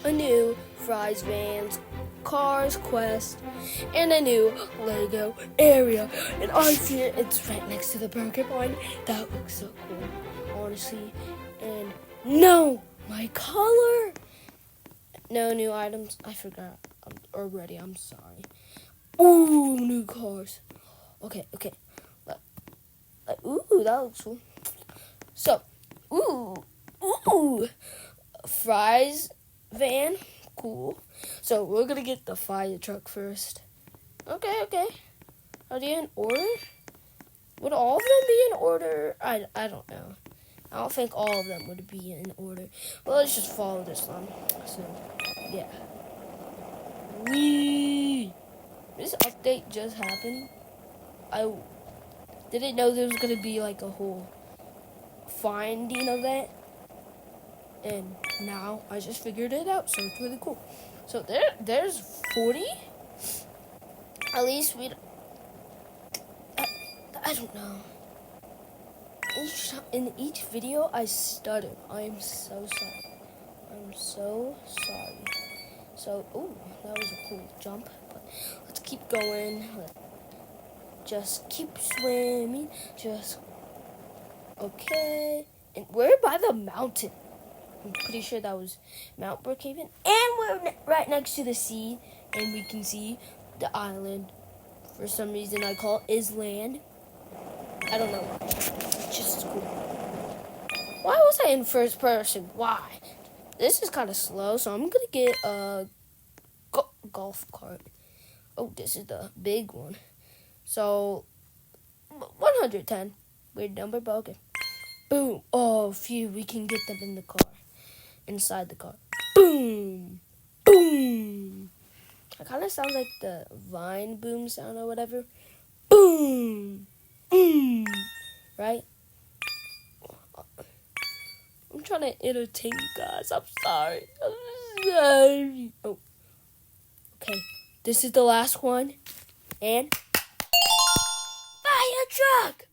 a new Fry's Vans Cars Quest and a new Lego area. And I see it. It's right next to the burger barn. That looks so cool, honestly. And no, my color. No new items. I forgot already. I'm sorry. Ooh, new cars. Okay. Ooh, that looks cool. So, ooh, Fry's van, cool. So we're gonna get the fire truck first. Okay. Are they in order? Would all of them be in order? I don't know. I don't think all of them would be in order. Well, let's just follow this one. So, yeah. Wee! This update just happened. I didn't know there was gonna be like a whole finding event, and now I just figured it out, so it's really cool. So there's 40. At least I don't know. In each video I stutter. I am so sorry. I'm so sorry. So that was a cool jump. But let's keep going. Just keep swimming. Okay. And we're by the mountain. I'm pretty sure that was Mount Brookhaven. And we're right next to the sea. And we can see the island. For some reason I call it Island. I don't know why. It's just cool. Why was I in first person? Why? This is kind of slow, so I'm going to get a golf cart. Oh, this is the big one. So, 110. Weird number, but okay. Boom. Oh, phew. We can get them in the car. Inside the car. Boom. Boom. It kind of sounds like the Vine boom sound or whatever. Boom. Right? I'm trying to entertain you guys. I'm sorry. Oh. Okay. This is the last one. And fire truck!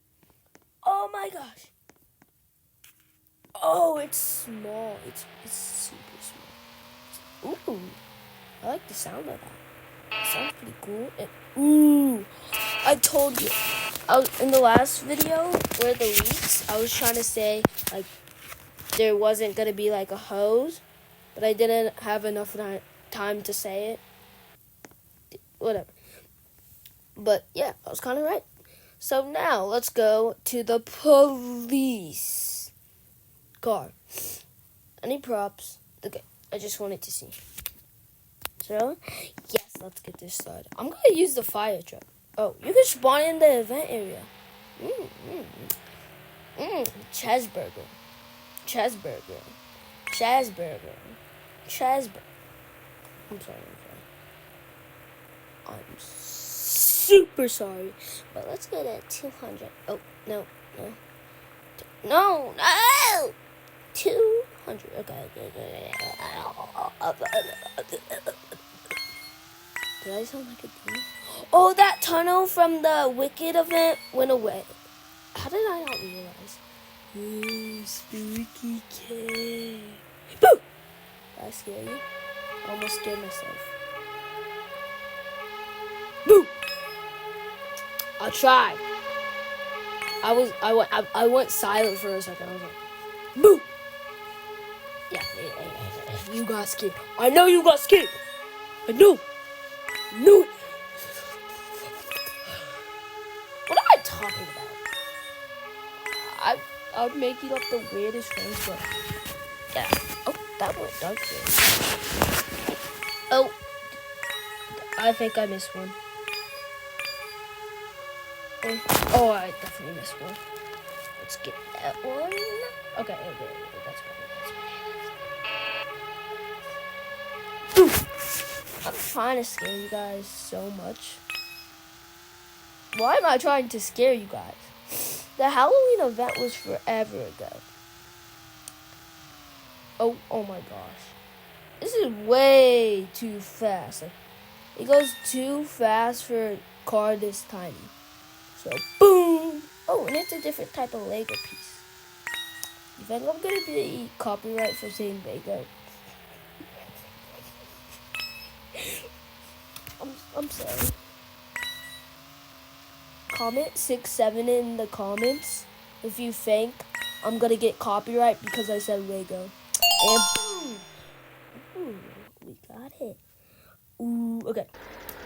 Oh my gosh. Oh, it's small. It's super small. Ooh. I like the sound of that. It sounds pretty cool. And, I told you. In the last video where the leaks, I was trying to say, like, there wasn't going to be, like, a hose. But I didn't have enough time to say it. Whatever. But, yeah, I was kind of right. So now, let's go to the police car. Any props? Okay, I just wanted to see. So, yes, let's get this started. I'm going to use the fire truck. Oh, you can spawn in the event area. Chazburger. I'm sorry. I'm super sorry. But let's get at 200. Oh, no. 200. Okay. Did I sound like a demon? Oh, that tunnel from the Wicked event went away. How did I not realize? Ooh, spooky cave. Boo! Did I scare you? I almost scared myself. Boo! I'll try. I went silent for a second. I was like, boo! Yeah. You got scared. I know you got scared. I know. No. What am I talking about? I'm making up the weirdest things, but yeah. Oh, that went dark there. Oh, I think I missed one. Oh, I definitely missed one. Let's get that one. Okay, that's fine. I'm trying to scare you guys so much. Why am I trying to scare you guys? The Halloween event was forever ago. Oh my gosh. This is way too fast. Like, it goes too fast for a car this tiny. So, boom! Oh, and it's a different type of Lego piece. You think I'm gonna be copyright for saying Lego? I'm sorry. Comment 6-7 in the comments if you think I'm gonna get copyright because I said Lego. And boom! Ooh, we got it. Ooh, okay.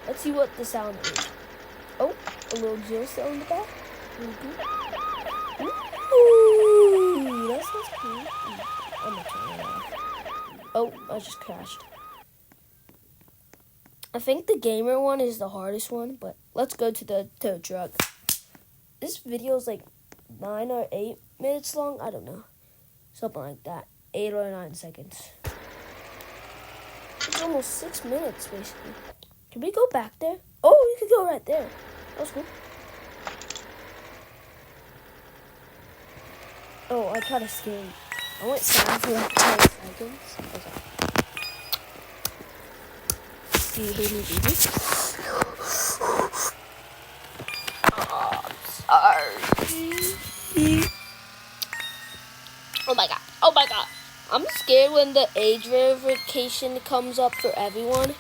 Let's see what the sound is. Oh, a little geoscale in the back. Ooh, that sounds cool. I'm gonna turn it off. Oh, I just crashed. I think the gamer one is the hardest one, but let's go to the tow truck. This video is like 9 or 8 minutes long. I don't know. Something like that. 8 or 9 seconds. It's almost 6 minutes, basically. Can we go back there? Oh, we could go right there. That was cool. Oh, I tried to scare you. I went silent for like 10 seconds. Okay. Do you hear me breathing? Oh, I'm sorry. Oh my god. Oh my god. I'm scared when the age verification comes up for everyone.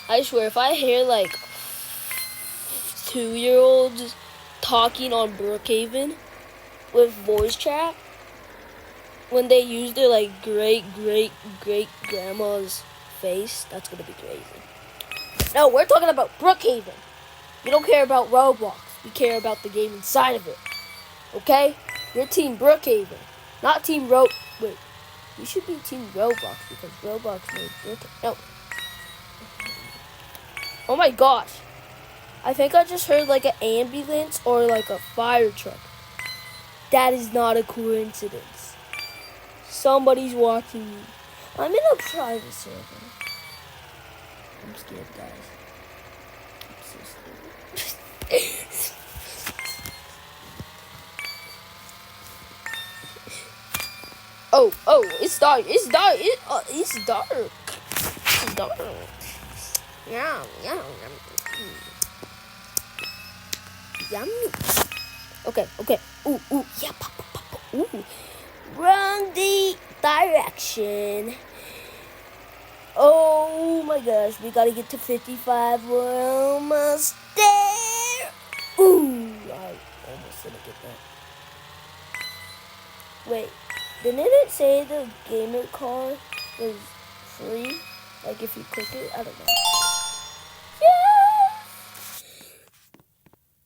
I swear, if I hear like 2-year-olds talking on Brookhaven with voice chat, when they use their like great grandma's face, that's gonna be crazy. No, we're talking about Brookhaven. We don't care about Roblox. We care about the game inside of it. Okay? You're Team Brookhaven, not Team Wait, we should be Team Roblox because Roblox made Brookhaven. No. Oh my gosh. I think I just heard like an ambulance or like a fire truck. That is not a coincidence. Somebody's watching me. I'm in a private server. I'm scared, guys. I'm so scared. Oh, it's dark. It's dark. It's dark. It's dark. Yeah. Yummy. Okay. Ooh, yeah, pop. Ooh. Wrong direction. Oh my gosh, we gotta get to 55. We're almost there. Ooh, I almost didn't get that. Wait, didn't it say the gamer car was free? Like if you click it, I don't know. Yeah.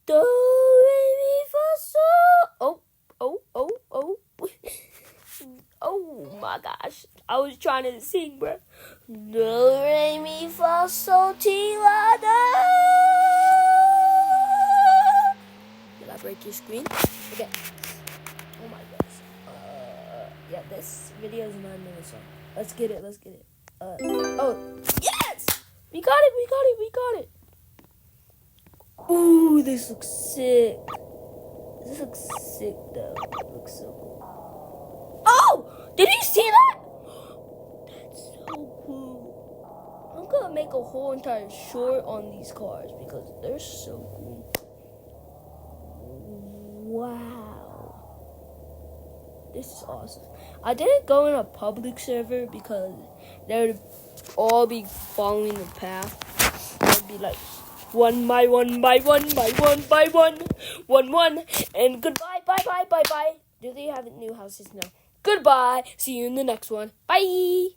Do, re, mi, fa, sol. Oh. Oh my gosh. I was trying to sing, bro. Do, re, mi, fa, sol, ti, la, do. Did I break your screen? Okay. Oh my gosh. Yeah, this video is 9 minutes long. Let's get it. Oh, yes! We got it. Ooh, this looks sick. This looks sick, though. It looks so cool. Oh! Did you see that? That's so cool. I'm gonna make a whole entire short on these cars because they're so cool. Wow. This is awesome. I didn't go in a public server because they would all be following the path. They'd be like, one by one, and goodbye, bye. Do they have new houses? No. Goodbye. See you in the next one. Bye.